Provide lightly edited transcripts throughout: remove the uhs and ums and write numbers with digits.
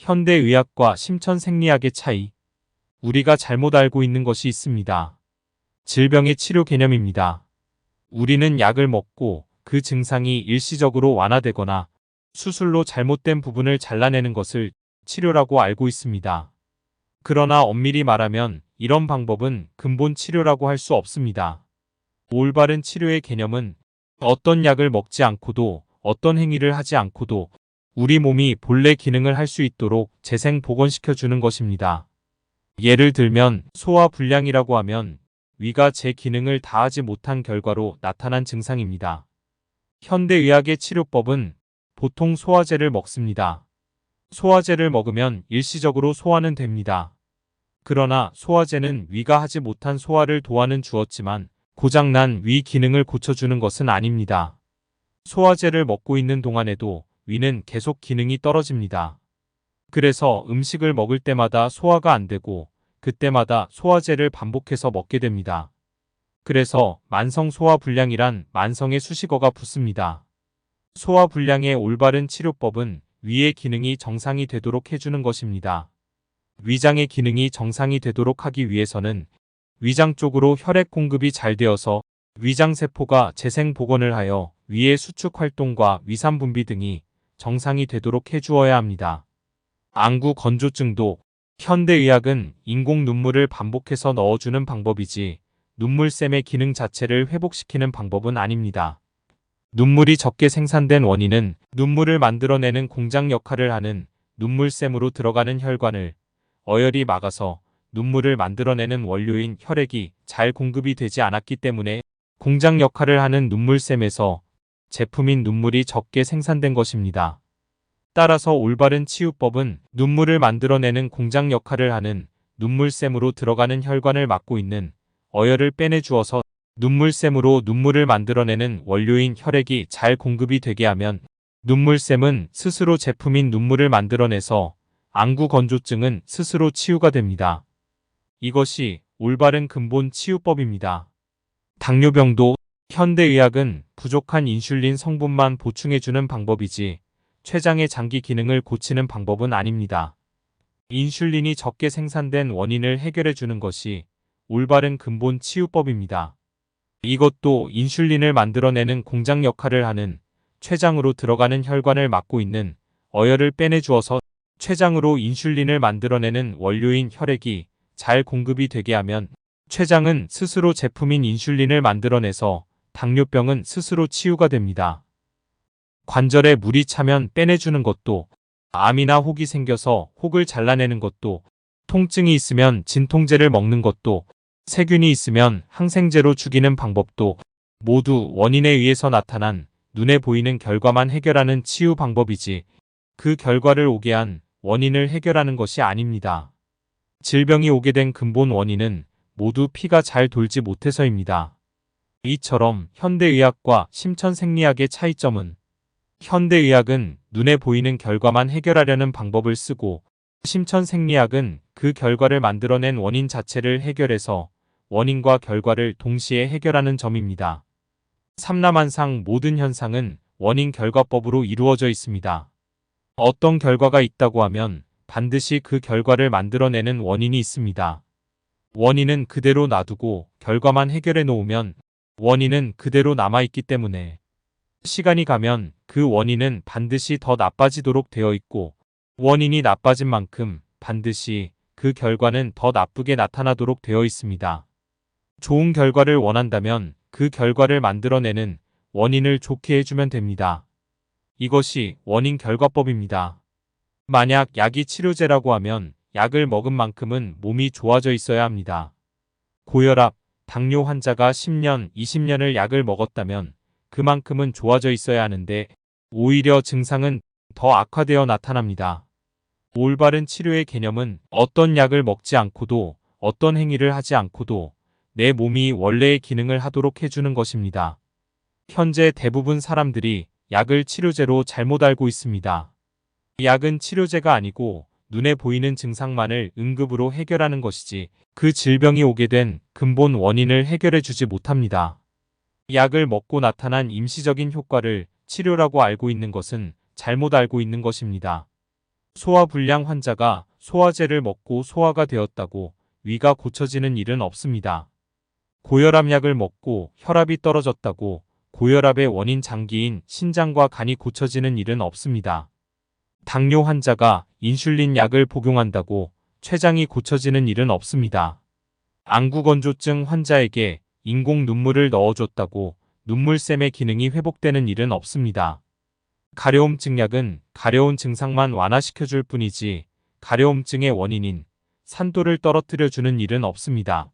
현대의학과 심천생리학의 차이. 우리가 잘못 알고 있는 것이 있습니다. 질병의 치료 개념입니다. 우리는 약을 먹고 그 증상이 일시적으로 완화되거나 수술로 잘못된 부분을 잘라내는 것을 치료라고 알고 있습니다. 그러나 엄밀히 말하면 이런 방법은 근본 치료라고 할 수 없습니다. 올바른 치료의 개념은 어떤 약을 먹지 않고도 어떤 행위를 하지 않고도 우리 몸이 본래 기능을 할 수 있도록 재생 복원시켜 주는 것입니다. 예를 들면 소화불량이라고 하면 위가 제 기능을 다하지 못한 결과로 나타난 증상입니다. 현대의학의 치료법은 보통 소화제를 먹습니다. 소화제를 먹으면 일시적으로 소화는 됩니다. 그러나 소화제는 위가 하지 못한 소화를 도와는 주었지만 고장난 위 기능을 고쳐주는 것은 아닙니다. 소화제를 먹고 있는 동안에도 위는 계속 기능이 떨어집니다. 그래서 음식을 먹을 때마다 소화가 안 되고 그때마다 소화제를 반복해서 먹게 됩니다. 그래서 만성 소화불량이란 만성의 수식어가 붙습니다. 소화불량의 올바른 치료법은 위의 기능이 정상이 되도록 해주는 것입니다. 위장의 기능이 정상이 되도록 하기 위해서는 위장 쪽으로 혈액 공급이 잘 되어서 위장세포가 재생 복원을 하여 위의 수축 활동과 위산 분비 등이 정상이 되도록 해주어야 합니다. 안구 건조증도 현대의학은 인공 눈물을 반복해서 넣어주는 방법이지 눈물샘의 기능 자체를 회복시키는 방법은 아닙니다. 눈물이 적게 생산된 원인은 눈물을 만들어내는 공장 역할을 하는 눈물샘으로 들어가는 혈관을 어혈이 막아서 눈물을 만들어내는 원료인 혈액이 잘 공급이 되지 않았기 때문에 공장 역할을 하는 눈물샘에서 제품인 눈물이 적게 생산된 것입니다. 따라서 올바른 치유법은 눈물을 만들어내는 공장 역할을 하는 눈물샘으로 들어가는 혈관을 막고 있는 어혈을 빼내주어서 눈물샘으로 눈물을 만들어내는 원료인 혈액이 잘 공급이 되게 하면 눈물샘은 스스로 제품인 눈물을 만들어내서 안구 건조증은 스스로 치유가 됩니다. 이것이 올바른 근본 치유법입니다. 당뇨병도 현대의학은 부족한 인슐린 성분만 보충해주는 방법이지 췌장의 장기 기능을 고치는 방법은 아닙니다. 인슐린이 적게 생산된 원인을 해결해주는 것이 올바른 근본 치유법입니다. 이것도 인슐린을 만들어내는 공장 역할을 하는 췌장으로 들어가는 혈관을 막고 있는 어혈을 빼내주어서 췌장으로 인슐린을 만들어내는 원료인 혈액이 잘 공급이 되게 하면 췌장은 스스로 제품인 인슐린을 만들어내서 당뇨병은 스스로 치유가 됩니다. 관절에 물이 차면 빼내주는 것도, 암이나 혹이 생겨서 혹을 잘라내는 것도, 통증이 있으면 진통제를 먹는 것도, 세균이 있으면 항생제로 죽이는 방법도 모두 원인에 의해서 나타난 눈에 보이는 결과만 해결하는 치유 방법이지 그 결과를 오게 한 원인을 해결하는 것이 아닙니다. 질병이 오게 된 근본 원인은 모두 피가 잘 돌지 못해서입니다. 이처럼 현대의학과 심천생리학의 차이점은 현대의학은 눈에 보이는 결과만 해결하려는 방법을 쓰고 심천생리학은 그 결과를 만들어낸 원인 자체를 해결해서 원인과 결과를 동시에 해결하는 점입니다. 삼라만상 모든 현상은 원인-결과법으로 이루어져 있습니다. 어떤 결과가 있다고 하면 반드시 그 결과를 만들어내는 원인이 있습니다. 원인은 그대로 놔두고 결과만 해결해 놓으면 원인은 그대로 남아있기 때문에 시간이 가면 그 원인은 반드시 더 나빠지도록 되어 있고 원인이 나빠진 만큼 반드시 그 결과는 더 나쁘게 나타나도록 되어 있습니다. 좋은 결과를 원한다면 그 결과를 만들어내는 원인을 좋게 해주면 됩니다. 이것이 원인-결과법입니다. 만약 약이 치료제라고 하면 약을 먹은 만큼은 몸이 좋아져 있어야 합니다. 고혈압, 당뇨 환자가 10년, 20년을 약을 먹었다면 그만큼은 좋아져 있어야 하는데 오히려 증상은 더 악화되어 나타납니다. 올바른 치료의 개념은 어떤 약을 먹지 않고도 어떤 행위를 하지 않고도 내 몸이 원래의 기능을 하도록 해주는 것입니다. 현재 대부분 사람들이 약을 치료제로 잘못 알고 있습니다. 약은 치료제가 아니고 눈에 보이는 증상만을 응급으로 해결하는 것이지 그 질병이 오게 된 근본 원인을 해결해 주지 못합니다. 약을 먹고 나타난 임시적인 효과를 치료라고 알고 있는 것은 잘못 알고 있는 것입니다. 소화불량 환자가 소화제를 먹고 소화가 되었다고 위가 고쳐지는 일은 없습니다. 고혈압약을 먹고 혈압이 떨어졌다고 고혈압의 원인 장기인 신장과 간이 고쳐지는 일은 없습니다. 당뇨 환자가 인슐린 약을 복용한다고 췌장이 고쳐지는 일은 없습니다. 안구건조증 환자에게 인공 눈물을 넣어줬다고 눈물샘의 기능이 회복되는 일은 없습니다. 가려움증 약은 가려운 증상만 완화시켜줄 뿐이지 가려움증의 원인인 산도를 떨어뜨려주는 일은 없습니다.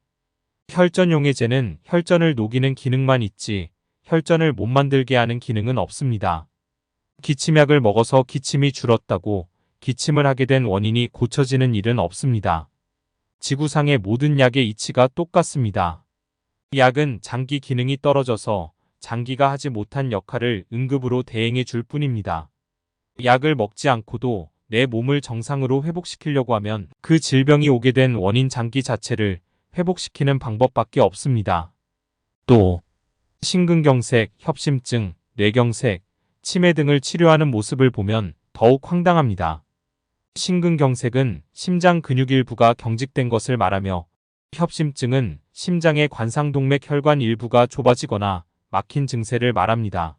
혈전용해제는 혈전을 녹이는 기능만 있지 혈전을 못 만들게 하는 기능은 없습니다. 기침약을 먹어서 기침이 줄었다고 기침을 하게 된 원인이 고쳐지는 일은 없습니다. 지구상의 모든 약의 이치가 똑같습니다. 약은 장기 기능이 떨어져서 장기가 하지 못한 역할을 응급으로 대행해 줄 뿐입니다. 약을 먹지 않고도 내 몸을 정상으로 회복시키려고 하면 그 질병이 오게 된 원인 장기 자체를 회복시키는 방법밖에 없습니다. 또 심근경색, 협심증, 뇌경색, 치매 등을 치료하는 모습을 보면 더욱 황당합니다. 심근경색은 심장 근육 일부가 경직된 것을 말하며 협심증은 심장의 관상동맥 혈관 일부가 좁아지거나 막힌 증세를 말합니다.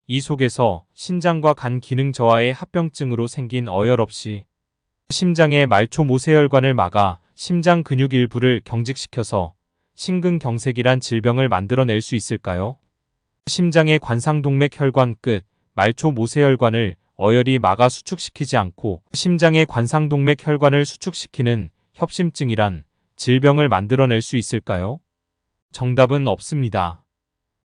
이 속에서 신장과 간 기능 저하의 합병증으로 생긴 어혈 없이 심장의 말초 모세혈관을 막아 심장 근육 일부를 경직시켜서 심근경색이란 질병을 만들어낼 수 있을까요? 심장의 관상동맥 혈관 끝 말초 모세혈관을 어혈이 막아 수축시키지 않고 심장의 관상동맥 혈관을 수축시키는 협심증이란 질병을 만들어낼 수 있을까요? 정답은 없습니다.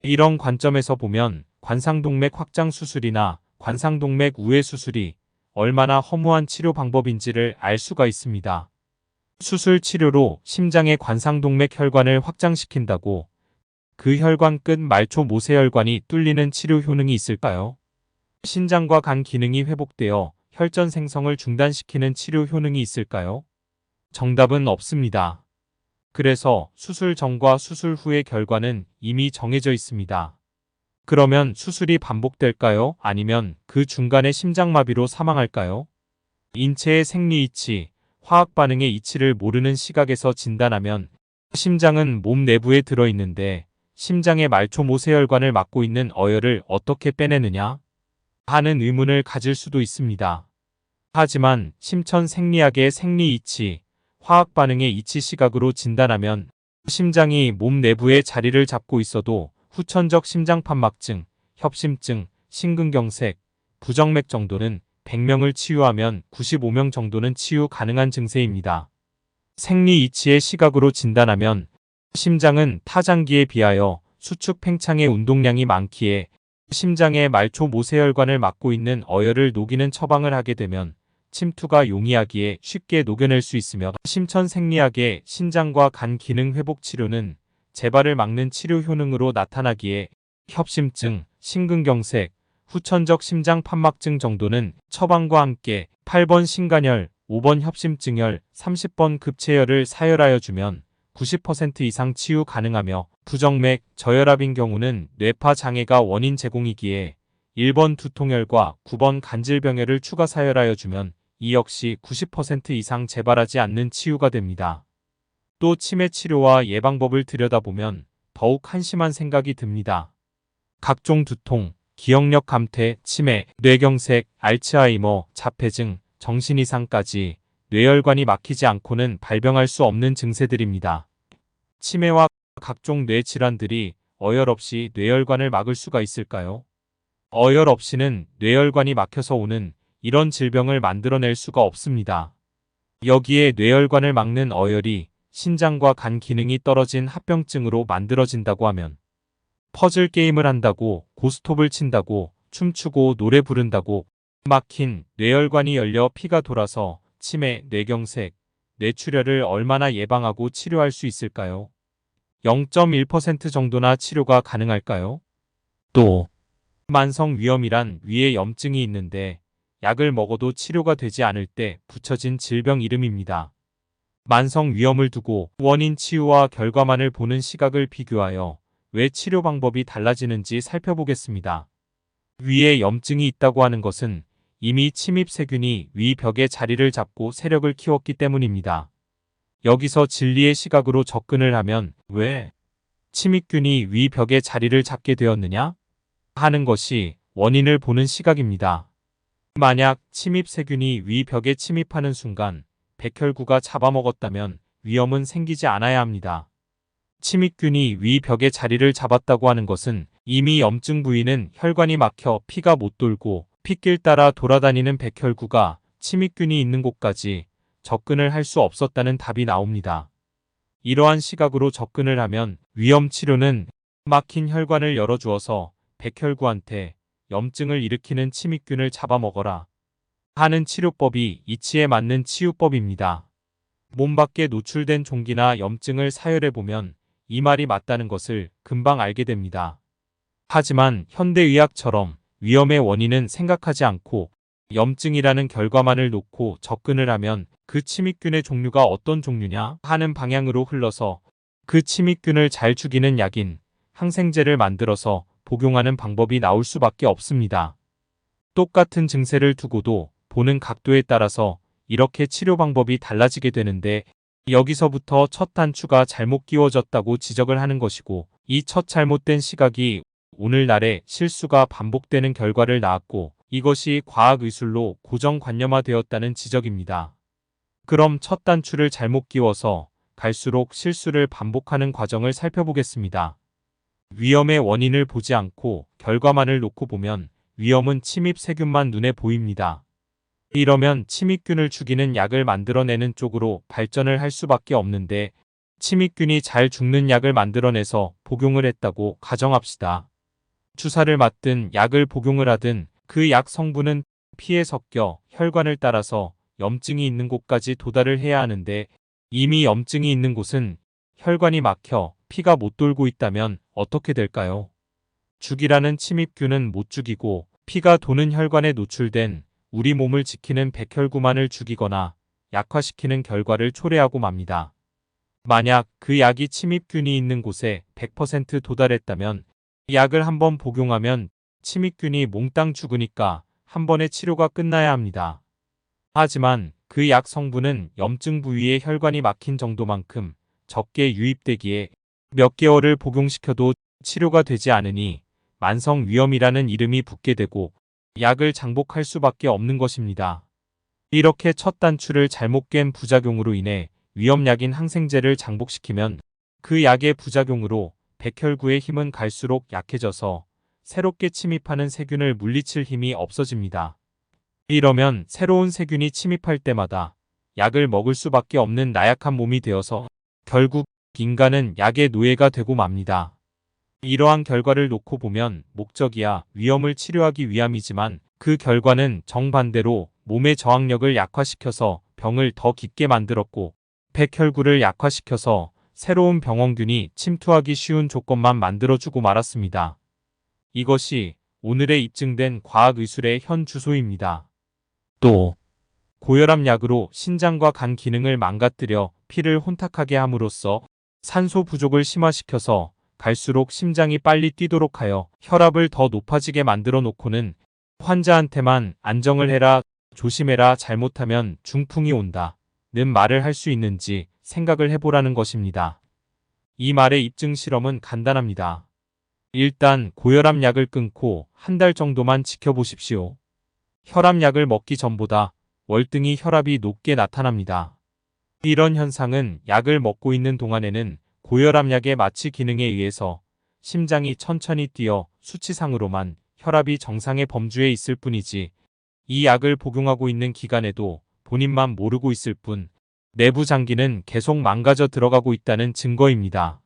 이런 관점에서 보면 관상동맥 확장 수술이나 관상동맥 우회 수술이 얼마나 허무한 치료 방법인지를 알 수가 있습니다. 수술 치료로 심장의 관상동맥 혈관을 확장시킨다고 그 혈관 끝 말초 모세혈관이 뚫리는 치료 효능이 있을까요? 신장과 간 기능이 회복되어 혈전 생성을 중단시키는 치료 효능이 있을까요? 정답은 없습니다. 그래서 수술 전과 수술 후의 결과는 이미 정해져 있습니다. 그러면 수술이 반복될까요? 아니면 그 중간에 심장마비로 사망할까요? 인체의 생리 이치, 화학 반응의 이치를 모르는 시각에서 진단하면 심장은 몸 내부에 들어있는데 심장의 말초 모세혈관을 막고 있는 어혈을 어떻게 빼내느냐? 하는 의문을 가질 수도 있습니다. 하지만 심천생리학의 생리 이치, 화학 반응의 이치 시각으로 진단하면 심장이 몸 내부에 자리를 잡고 있어도 후천적 심장판막증, 협심증, 심근경색, 부정맥 정도는 100명을 치유하면 95명 정도는 치유 가능한 증세입니다. 생리 이치의 시각으로 진단하면 심장은 타장기에 비하여 수축 팽창의 운동량이 많기에 심장의 말초 모세혈관을 막고 있는 어혈을 녹이는 처방을 하게 되면 침투가 용이하기에 쉽게 녹여낼 수 있으며 심천생리학의 신장과 간 기능 회복 치료는 재발을 막는 치료 효능으로 나타나기에 협심증, 심근경색, 후천적 심장판막증 정도는 처방과 함께 8번 신간혈, 5번 협심증혈, 30번 급체혈을 사혈하여 주면 90% 이상 치유 가능하며 부정맥, 저혈압인 경우는 뇌파 장애가 원인 제공이기에 1번 두통혈과 9번 간질병혈을 추가 사혈하여 주면 이 역시 90% 이상 재발하지 않는 치유가 됩니다. 또 치매 치료와 예방법을 들여다보면 더욱 한심한 생각이 듭니다. 각종 두통, 기억력 감퇴, 치매, 뇌경색, 알츠하이머, 자폐증, 정신이상까지 뇌혈관이 막히지 않고는 발병할 수 없는 증세들입니다. 치매와 각종 뇌질환들이 어혈 없이 뇌혈관을 막을 수가 있을까요? 어혈 없이는 뇌혈관이 막혀서 오는 이런 질병을 만들어낼 수가 없습니다. 여기에 뇌혈관을 막는 어혈이 신장과 간 기능이 떨어진 합병증으로 만들어진다고 하면 퍼즐 게임을 한다고 고스톱을 친다고 춤추고 노래 부른다고 막힌 뇌혈관이 열려 피가 돌아서 치매, 뇌경색, 뇌출혈을 얼마나 예방하고 치료할 수 있을까요? 0.1% 정도나 치료가 가능할까요? 또 만성위염이란 위에 염증이 있는데 약을 먹어도 치료가 되지 않을 때 붙여진 질병 이름입니다. 만성위염을 두고 원인 치유와 결과만을 보는 시각을 비교하여 왜 치료 방법이 달라지는지 살펴보겠습니다. 위에 염증이 있다고 하는 것은 이미 침입 세균이 위 벽에 자리를 잡고 세력을 키웠기 때문입니다. 여기서 진리의 시각으로 접근을 하면 왜 침입균이 위 벽에 자리를 잡게 되었느냐 하는 것이 원인을 보는 시각입니다. 만약 침입 세균이 위 벽에 침입하는 순간 백혈구가 잡아먹었다면 위험은 생기지 않아야 합니다. 침입균이 위 벽에 자리를 잡았다고 하는 것은 이미 염증 부위는 혈관이 막혀 피가 못 돌고 핏길 따라 돌아다니는 백혈구가 침입균이 있는 곳까지 접근을 할 수 없었다는 답이 나옵니다. 이러한 시각으로 접근을 하면 위험 치료는 막힌 혈관을 열어주어서 백혈구한테 염증을 일으키는 침입균을 잡아먹어라 하는 치료법이 이치에 맞는 치유법입니다. 몸 밖에 노출된 종기나 염증을 사열해보면 이 말이 맞다는 것을 금방 알게 됩니다. 하지만 현대의학처럼 위험의 원인은 생각하지 않고 염증이라는 결과만을 놓고 접근을 하면 그 침입균의 종류가 어떤 종류냐 하는 방향으로 흘러서 그 침입균을 잘 죽이는 약인 항생제를 만들어서 복용하는 방법이 나올 수밖에 없습니다. 똑같은 증세를 두고도 보는 각도에 따라서 이렇게 치료 방법이 달라지게 되는데 여기서부터 첫 단추가 잘못 끼워졌다고 지적을 하는 것이고 이 첫 잘못된 시각이 오늘날의 실수가 반복되는 결과를 낳았고 이것이 과학의술로 고정관념화되었다는 지적입니다. 그럼 첫 단추를 잘못 끼워서 갈수록 실수를 반복하는 과정을 살펴보겠습니다. 위험의 원인을 보지 않고 결과만을 놓고 보면 위험은 침입 세균만 눈에 보입니다. 이러면 침입균을 죽이는 약을 만들어내는 쪽으로 발전을 할 수밖에 없는데 침입균이 잘 죽는 약을 만들어내서 복용을 했다고 가정합시다. 주사를 맞든 약을 복용을 하든 그 약 성분은 피에 섞여 혈관을 따라서 염증이 있는 곳까지 도달을 해야 하는데 이미 염증이 있는 곳은 혈관이 막혀 피가 못 돌고 있다면 어떻게 될까요? 죽이라는 침입균은 못 죽이고 피가 도는 혈관에 노출된 우리 몸을 지키는 백혈구만을 죽이거나 약화시키는 결과를 초래하고 맙니다. 만약 그 약이 침입균이 있는 곳에 100% 도달했다면 약을 한번 복용하면 침입균이 몽땅 죽으니까 한 번의 치료가 끝나야 합니다. 하지만 그 약 성분은 염증 부위에 혈관이 막힌 정도만큼 적게 유입되기에 몇 개월을 복용시켜도 치료가 되지 않으니 만성 위염이라는 이름이 붙게 되고 약을 장복할 수밖에 없는 것입니다. 이렇게 첫 단추를 잘못 깬 부작용으로 인해 위험약인 항생제를 장복시키면 그 약의 부작용으로 백혈구의 힘은 갈수록 약해져서 새롭게 침입하는 세균을 물리칠 힘이 없어집니다. 이러면 새로운 세균이 침입할 때마다 약을 먹을 수밖에 없는 나약한 몸이 되어서 결국 인간은 약의 노예가 되고 맙니다. 이러한 결과를 놓고 보면 목적이야 위험을 치료하기 위함이지만 그 결과는 정반대로 몸의 저항력을 약화시켜서 병을 더 깊게 만들었고 백혈구를 약화시켜서 새로운 병원균이 침투하기 쉬운 조건만 만들어주고 말았습니다. 이것이 오늘의 입증된 과학의술의 현 주소입니다. 또 고혈압 약으로 신장과 간 기능을 망가뜨려 피를 혼탁하게 함으로써 산소 부족을 심화시켜서 갈수록 심장이 빨리 뛰도록 하여 혈압을 더 높아지게 만들어 놓고는 환자한테만 안정을 해라, 조심해라, 잘못하면 중풍이 온다 는 말을 할 수 있는지 생각을 해보라는 것입니다. 이 말의 입증 실험은 간단합니다. 일단 고혈압 약을 끊고 한 달 정도만 지켜보십시오. 혈압약을 먹기 전보다 월등히 혈압이 높게 나타납니다. 이런 현상은 약을 먹고 있는 동안에는 고혈압약의 마취 기능에 의해서 심장이 천천히 뛰어 수치상으로만 혈압이 정상의 범주에 있을 뿐이지 이 약을 복용하고 있는 기간에도 본인만 모르고 있을 뿐 내부 장기는 계속 망가져 들어가고 있다는 증거입니다.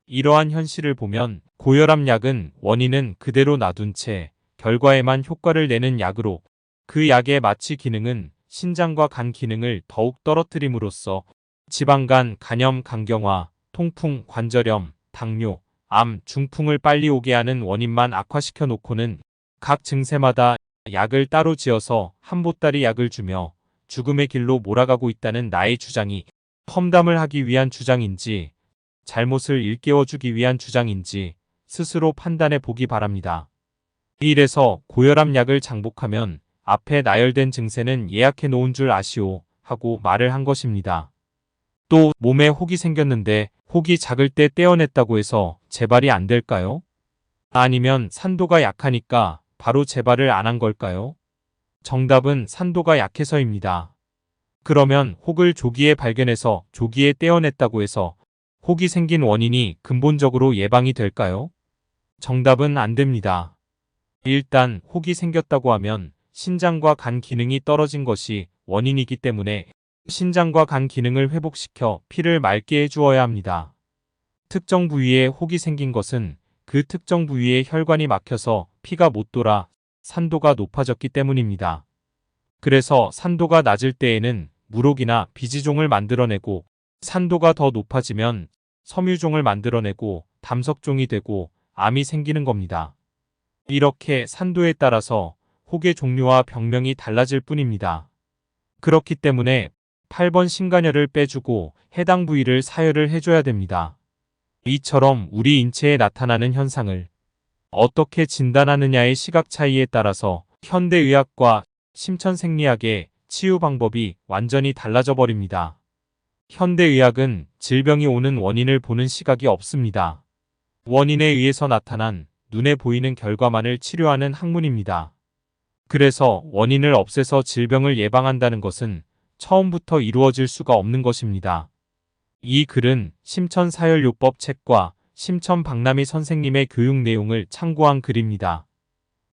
이러한 현실을 보면 고혈압약은 원인은 그대로 놔둔 채 결과에만 효과를 내는 약으로 그 약의 마취 기능은 신장과 간 기능을 더욱 떨어뜨림으로써 지방간, 간염, 간경화, 통풍, 관절염, 당뇨, 암, 중풍을 빨리 오게 하는 원인만 악화시켜 놓고는 각 증세마다 약을 따로 지어서 한 보따리 약을 주며 죽음의 길로 몰아가고 있다는 나의 주장이 험담을 하기 위한 주장인지 잘못을 일깨워주기 위한 주장인지 스스로 판단해 보기 바랍니다. 이래서 고혈압약을 장복하면 앞에 나열된 증세는 예약해 놓은 줄 아시오 하고 말을 한 것입니다. 또 몸에 혹이 생겼는데 혹이 작을 때 떼어냈다고 해서 재발이 안 될까요? 아니면 산도가 약하니까 바로 재발을 안 한 걸까요? 정답은 산도가 약해서입니다. 그러면 혹을 조기에 발견해서 조기에 떼어냈다고 해서 혹이 생긴 원인이 근본적으로 예방이 될까요? 정답은 안 됩니다. 일단 혹이 생겼다고 하면 신장과 간 기능이 떨어진 것이 원인이기 때문에 신장과 간 기능을 회복시켜 피를 맑게 해주어야 합니다. 특정 부위에 혹이 생긴 것은 그 특정 부위에 혈관이 막혀서 피가 못 돌아 산도가 높아졌기 때문입니다. 그래서 산도가 낮을 때에는 물혹이나 비지종을 만들어내고 산도가 더 높아지면 섬유종을 만들어내고 담석종이 되고 암이 생기는 겁니다. 이렇게 산도에 따라서 혹의 종류와 병명이 달라질 뿐입니다. 그렇기 때문에 8번 신간혈을 빼주고 해당 부위를 사혈을 해줘야 됩니다. 이처럼 우리 인체에 나타나는 현상을 어떻게 진단하느냐의 시각 차이에 따라서 현대의학과 심천생리학의 치유 방법이 완전히 달라져 버립니다. 현대의학은 질병이 오는 원인을 보는 시각이 없습니다. 원인에 의해서 나타난 눈에 보이는 결과만을 치료하는 학문입니다. 그래서 원인을 없애서 질병을 예방한다는 것은 처음부터 이루어질 수가 없는 것입니다. 이 글은 심천사혈요법 책과 심천박남희 선생님의 교육 내용을 참고한 글입니다.